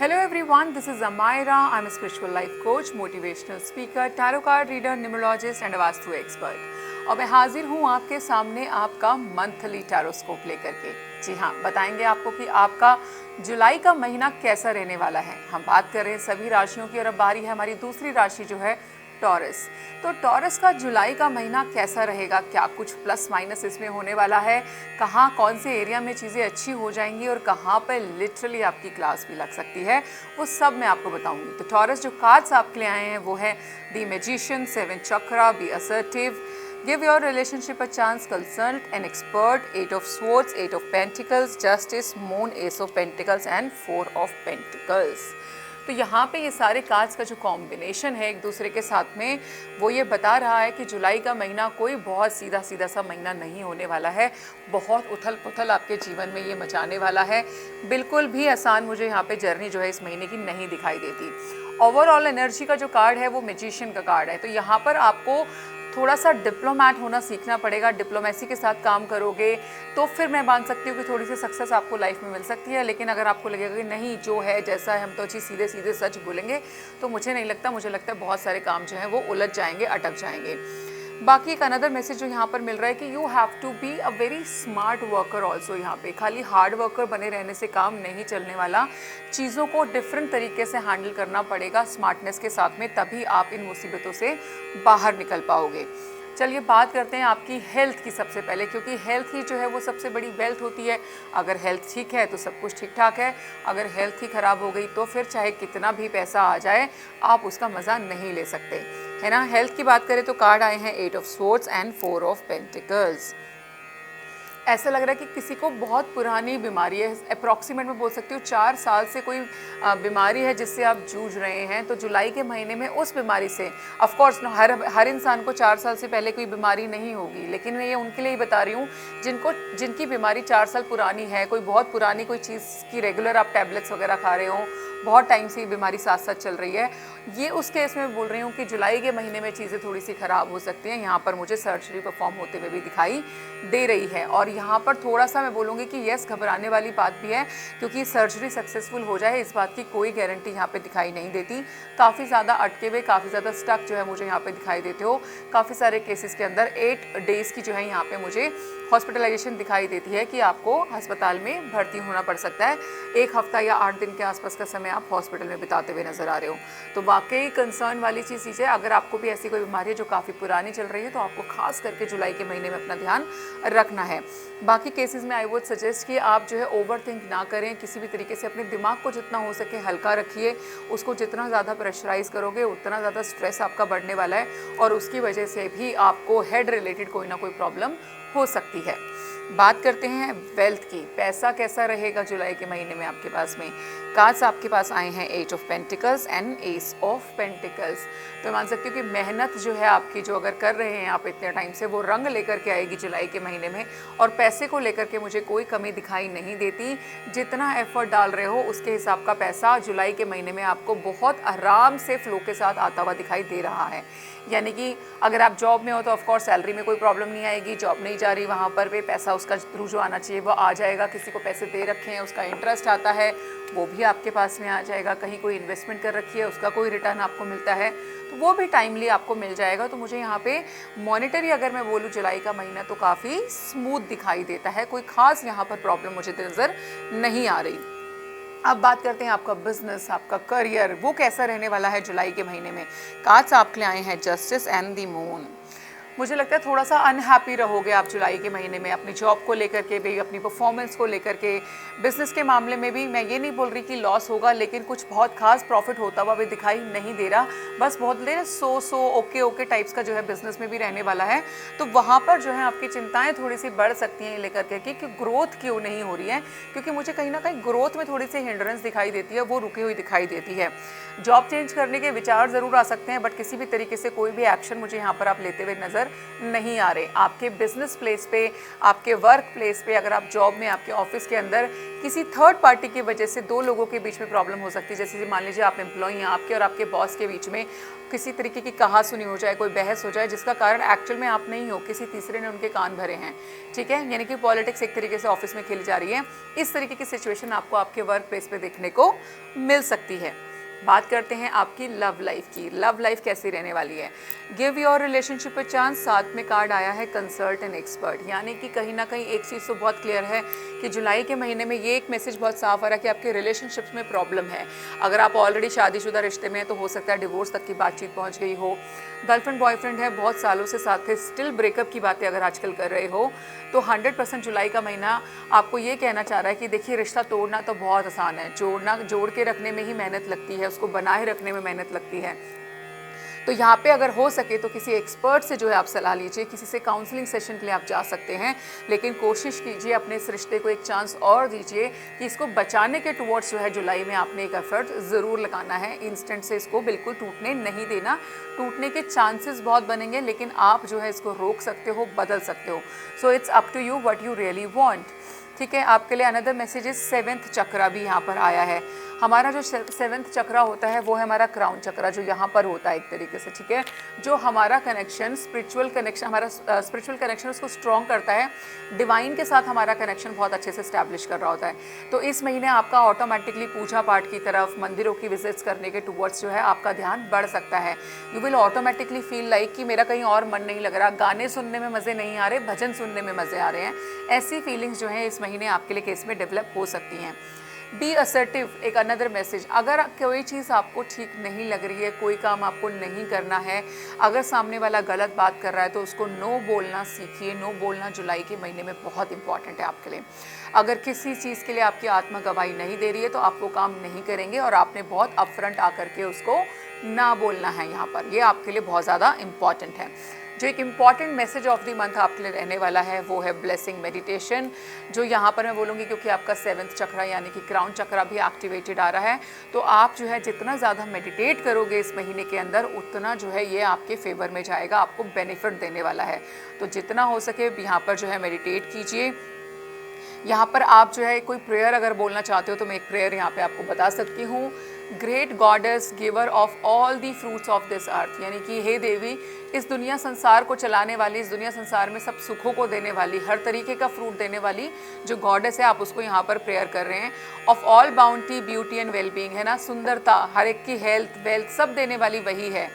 Hello everyone, this is Amaira. I'm a spiritual life coach, motivational speaker, tarot card reader, numerologist and a vastu expert. और मैं हाजिर हूँ आपके सामने आपका मंथली टैरोस्कोप लेकर के। जी हाँ, बताएंगे आपको कि आपका जुलाई का महीना कैसा रहने वाला है। हम बात कर रहे हैं सभी राशियों की और अब बारी है हमारी दूसरी राशि जो है टॉरस। तो टॉरस का जुलाई का महीना कैसा रहेगा, क्या कुछ प्लस माइनस इसमें होने वाला है, कहाँ कौन से एरिया में चीज़ें अच्छी हो जाएंगी और कहाँ पर लिटरली आपकी क्लास भी लग सकती है, वो सब मैं आपको बताऊंगी। तो टॉरस जो कार्ड्स आपके लिए आए हैं वो है the magician, 7 chakra, be assertive, give your relationship a chance, consult an expert, 8 of swords, 8 of pentacles, justice, moon, ace of pentacles and 4 of pentacles। तो यहाँ पे ये सारे कार्ड्स का जो कॉम्बिनेशन है एक दूसरे के साथ में वो ये बता रहा है कि जुलाई का महीना कोई बहुत सीधा सीधा सा महीना नहीं होने वाला है। बहुत उथल पुथल आपके जीवन में ये मचाने वाला है। बिल्कुल भी आसान मुझे यहाँ पे जर्नी जो है इस महीने की नहीं दिखाई देती। ओवरऑल एनर्जी का जो कार्ड है वो मैजिशियन का कार्ड है। तो यहाँ पर आपको थोड़ा सा डिप्लोमैट होना सीखना पड़ेगा। डिप्लोमेसी के साथ काम करोगे तो फिर मैं मान सकती हूँ कि थोड़ी सी सक्सेस आपको लाइफ में मिल सकती है। लेकिन अगर आपको लगेगा कि नहीं जो है जैसा है हम तो अच्छी सीधे सीधे सच बोलेंगे, तो मुझे नहीं लगता, मुझे लगता है बहुत सारे काम जो हैं वो उलझ जाएंगे, अटक जाएंगे। बाकी एक अनदर मैसेज जो यहाँ पर मिल रहा है कि you have to be a very smart worker also. यहाँ पे खाली हार्ड वर्कर बने रहने से काम नहीं चलने वाला, चीज़ों को डिफरेंट तरीके से हैंडल करना पड़ेगा स्मार्टनेस के साथ में, तभी आप इन मुसीबतों से बाहर निकल पाओगे। चलिए बात करते हैं आपकी हेल्थ की सबसे पहले, क्योंकि हेल्थ ही जो है वो सबसे बड़ी वेल्थ होती है। अगर हेल्थ ठीक है तो सब कुछ ठीक ठाक है, अगर हेल्थ ही ख़राब हो गई तो फिर चाहे कितना भी पैसा आ जाए आप उसका मज़ा नहीं ले सकते, है ना। हेल्थ की बात करें तो कार्ड आए हैं 8 of swords and 4 of pentacles. ऐसा लग रहा है कि किसी को बहुत पुरानी बीमारी है, अप्रॉक्सीमेट में बोल सकती हूँ 4 साल से कोई बीमारी है जिससे आप जूझ रहे हैं। तो जुलाई के महीने में उस बीमारी से, ऑफ कोर्स हर इंसान को 4 साल से पहले कोई बीमारी नहीं होगी, लेकिन मैं ये उनके लिए ही बता रही हूँ जिनकी बीमारी 4 साल पुरानी है, कोई बहुत पुरानी कोई चीज़ की रेगुलर आप टैबलेट्स वगैरह खा रहे हो, बहुत टाइम से ये बीमारी साथ साथ चल रही है, ये उस केस में बोल रही हूँ कि जुलाई के महीने में चीज़ें थोड़ी सी ख़राब हो सकती हैं। यहाँ पर मुझे सर्जरी परफॉर्म होते हुए भी दिखाई दे रही है और यहाँ पर थोड़ा सा मैं बोलूँगी कि यस घबराने वाली बात भी है, क्योंकि सर्जरी सक्सेसफुल हो जाए इस बात की कोई गारंटी यहाँ पे दिखाई नहीं देती। काफ़ी ज़्यादा अटके हुए, काफ़ी ज़्यादा स्टक जो है मुझे यहाँ पे दिखाई देते हो। काफ़ी सारे केसेस के अंदर 8 डेज़ की जो है यहाँ पे मुझे हॉस्पिटलाइजेशन दिखाई देती है कि आपको अस्पताल में भर्ती होना पड़ सकता है। 1 हफ्ता या 8 दिन के आसपास का समय आप हॉस्पिटल में बिताते हुए नजर आ रहे हो। तो वाकई कंसर्न वाली चीज़ है। अगर आपको भी ऐसी कोई बीमारी है जो काफ़ी पुरानी चल रही है तो आपको खास करके जुलाई के महीने में अपना ध्यान रखना है। बाकी केसेस में आई वुड सजेस्ट कि आप जो है ओवर थिंक ना करें, किसी भी तरीके से अपने दिमाग को जितना हो सके हल्का रखिए। उसको जितना ज़्यादा प्रेशराइज करोगे उतना ज़्यादा स्ट्रेस आपका बढ़ने वाला है और उसकी वजह से भी आपको हेड रिलेटेड कोई ना कोई प्रॉब्लम हो सकती है। बात करते हैं वेल्थ की, पैसा कैसा रहेगा जुलाई के महीने में आपके पास में। कार्ड्स आपके पास आए हैं 8 of pentacles and S of pentacles. तो मान सकती हूँ कि मेहनत जो है आपकी, जो अगर कर रहे हैं आप इतने टाइम से, वो रंग लेकर के आएगी जुलाई के महीने में। और पैसे को लेकर के मुझे कोई कमी दिखाई नहीं देती। जितना एफर्ट डाल रहे हो उसके हिसाब का पैसा जुलाई के महीने में आपको बहुत आराम से फ्लो के साथ आता हुआ दिखाई दे रहा है। यानी कि अगर आप जॉब में हो तो ऑफकोर्स सैलरी में कोई प्रॉब्लम नहीं आएगी, जॉब नहीं जा रही वहाँ पर भी पैसा उसका थ्रू जो आना चाहिए वो आ जाएगा। किसी को पैसे दे रखे हैं उसका इंटरेस्ट आता है वो भी आपके पास में आ जाएगा। कहीं कोई इन्वेस्टमेंट कर रखी है उसका कोई रिटर्न आपको मिलता है तो वो भी टाइमली आपको मिल जाएगा। तो मुझे यहाँ पे मॉनेटरी अगर मैं बोलूँ जुलाई का महीना तो काफ़ी स्मूथ दिखाई देता है, कोई खास यहाँ पर प्रॉब्लम मुझे नज़र नहीं आ रही। अब बात करते हैं आपका बिजनेस, आपका करियर, वो कैसा रहने वाला है जुलाई के महीने में। कार्ड्स आपके लिए आए हैं जस्टिस एंड द मून। मुझे लगता है थोड़ा सा अनहैप्पी रहोगे आप जुलाई के महीने में, अपनी जॉब को लेकर के भी, अपनी परफॉर्मेंस को लेकर के। बिजनेस के मामले में भी मैं ये नहीं बोल रही कि लॉस होगा, लेकिन कुछ बहुत खास प्रॉफिट होता हुआ भी दिखाई नहीं दे रहा। बस बहुत देर सो ओके टाइप्स का जो है बिजनेस में भी रहने वाला है। तो वहाँ पर जो है आपकी चिंताएं थोड़ी सी बढ़ सकती हैं लेकर के कि ग्रोथ क्यों नहीं हो रही है, क्योंकि मुझे कहीं ना कहीं ग्रोथ में थोड़ी सी हिंड्रेंस दिखाई देती है, वो रुकी हुई दिखाई देती है। जॉब चेंज करने के विचार ज़रूर आ सकते हैं बट किसी भी तरीके से कोई भी एक्शन मुझे यहाँ पर आप लेते हुए नज़र नहीं आ रहे। आपके बिजनेस प्लेस पे, आपके वर्क प्लेस पे, अगर आप जॉब में, आपके ऑफिस के अंदर किसी थर्ड पार्टी की वजह से दो लोगों के बीच में प्रॉब्लम हो सकती है। जैसे मान लीजिए आप एम्प्लॉई हैं, आपके और आपके बॉस के बीच में किसी तरीके की कहासुनी हो जाए, कोई बहस हो जाए, जिसका कारण एक्चुअल में आप नहीं हो, किसी तीसरे ने उनके कान भरे हैं, ठीक है, यानी कि पॉलिटिक्स एक तरीके से ऑफिस में खेली जा रही है। इस तरीके की सिचुएशन आपको आपके वर्क प्लेस पे देखने को मिल सकती है। बात करते हैं आपकी लव लाइफ की। लव लाइफ कैसी रहने वाली है? Give your relationship a chance. साथ में कार्ड आया है कंसल्ट एन एक्सपर्ट, यानी कि कहीं ना कहीं एक चीज़ तो बहुत क्लियर है कि जुलाई के महीने में ये एक मैसेज बहुत साफ आ रहा है कि आपके रिलेशनशिप्स में प्रॉब्लम है। अगर आप ऑलरेडी शादीशुदा रिश्ते में हैं तो हो सकता है डिवोर्स तक की बातचीत पहुंच गई हो। गर्लफ्रेंड बॉयफ्रेंड है, बहुत सालों से साथ थे, स्टिल ब्रेकअप की बातें अगर आजकल कर रहे हो तो 100% जुलाई का महीना आपको ये कहना चाह रहा है कि देखिए, रिश्ता तोड़ना तो बहुत आसान है, जोड़ के रखने में ही मेहनत लगती है, उसको बनाए रखने में मेहनत लगती है। तो यहाँ पे अगर हो सके तो किसी एक्सपर्ट से जो है आप सलाह लीजिए, किसी से काउंसलिंग सेशन के लिए आप जा सकते हैं, लेकिन कोशिश कीजिए अपने इस रिश्ते को एक चांस और दीजिए कि इसको बचाने के टुवर्ड्स जो है जुलाई में आपने एक एफर्ट ज़रूर लगाना है। इंस्टेंट से इसको बिल्कुल टूटने नहीं देना। टूटने के चांसेस बहुत बनेंगे, लेकिन आप जो है इसको रोक सकते हो, बदल सकते हो। So it's up to you what you really want, ठीक है। आपके लिए अनदर मैसेज इज 7th चक्रा भी यहाँ पर आया है। हमारा जो 7th चक्रा होता है वो है हमारा क्राउन चक्रा, जो यहाँ पर होता है एक तरीके से, ठीक है, जो हमारा कनेक्शन, स्पिरिचुअल कनेक्शन, हमारा स्पिरिचुअल कनेक्शन उसको स्ट्रॉन्ग करता है। डिवाइन के साथ हमारा कनेक्शन बहुत अच्छे से स्टैब्लिश कर रहा होता है। तो इस महीने आपका ऑटोमेटिकली पूजा पाठ की तरफ, मंदिरों की विजिट्स करने के टुवर्ड्स जो है आपका ध्यान बढ़ सकता है। You will automatically feel like कि मेरा कहीं और मन नहीं लग रहा, गाने सुनने में मज़े नहीं आ रहे, भजन सुनने में मज़े आ रहे हैं। ऐसी फीलिंग्स जो है इस महीने आपके लिए केस में डेवलप हो सकती हैं। बी असर्टिव, एक अनदर मैसेज। अगर कोई चीज़ आपको ठीक नहीं लग रही है, कोई काम आपको नहीं करना है, अगर सामने वाला गलत बात कर रहा है तो उसको नो बोलना सीखिए। नो बोलना जुलाई के महीने में बहुत इंपॉर्टेंट है आपके लिए। अगर किसी चीज़ के लिए आपकी आत्मा गवाही नहीं दे रही है तो आप वो काम नहीं करेंगे, और आपने बहुत अपफ्रंट आकर के उसको ना बोलना है यहाँ पर। ये आपके लिए बहुत ज़्यादा इम्पॉर्टेंट है। जो एक important message of the month आपके लिए रहने वाला है वो है ब्लेसिंग मेडिटेशन, जो यहाँ पर मैं बोलूँगी क्योंकि आपका 7th चक्रा यानी कि क्राउन चक्रा भी एक्टिवेटेड आ रहा है। तो आप जो है जितना ज़्यादा मेडिटेट करोगे इस महीने के अंदर, उतना जो है ये आपके फेवर में जाएगा, आपको बेनिफिट देने वाला है। तो जितना हो सके यहाँ पर जो है मेडिटेट कीजिए। यहाँ पर आप जो है कोई प्रेयर अगर बोलना चाहते हो तो मैं एक प्रेयर यहाँ पे आपको बता सकती हूँ। Great goddess giver of all the fruits of this earth, यानी कि हे देवी, इस दुनिया संसार को चलाने वाली, इस दुनिया संसार में सब सुखों को देने वाली, हर तरीके का फ्रूट देने वाली जो गॉडेस है, आप उसको यहाँ पर प्रेयर कर रहे हैं। Of all bounty, beauty and wellbeing, है ना, सुंदरता, हर एक की हेल्थ, वेल्थ, सब देने वाली वही है।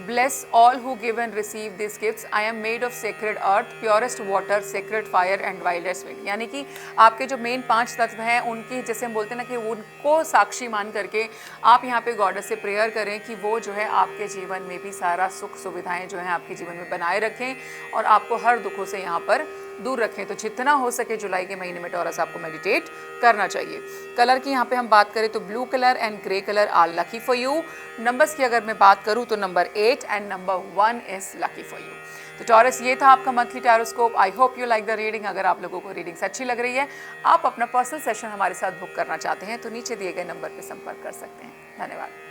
Bless all who give and receive these gifts. I am made of sacred earth, purest water, sacred fire and wildest wind. यानी कि आपके जो मेन 5 तत्व हैं उनकी, जैसे हम बोलते हैं ना, कि उनको साक्षी मान करके आप यहाँ पे गॉडेस से प्रेयर करें कि वो जो है आपके जीवन में भी सारा सुख सुविधाएं जो हैं आपके जीवन में बनाए रखें और आपको हर दुखों से यहाँ पर दूर रखें। तो जितना हो सके जुलाई के महीने में टॉरस आपको मेडिटेट करना चाहिए। कलर की यहाँ पे हम बात करें तो blue colour and grey colour are lucky for you. Numbers की अगर मैं बात करूँ तो number 8 and number 1 is lucky for you. तो टॉरस, ये था आपका monthly tarotscope. I hope you like the reading. अगर आप लोगों को रीडिंग्स अच्छी लग रही है, आप अपना पर्सनल सेशन हमारे साथ बुक करना चाहते हैं तो नीचे दिए गए नंबर पर संपर्क कर सकते हैं। धन्यवाद।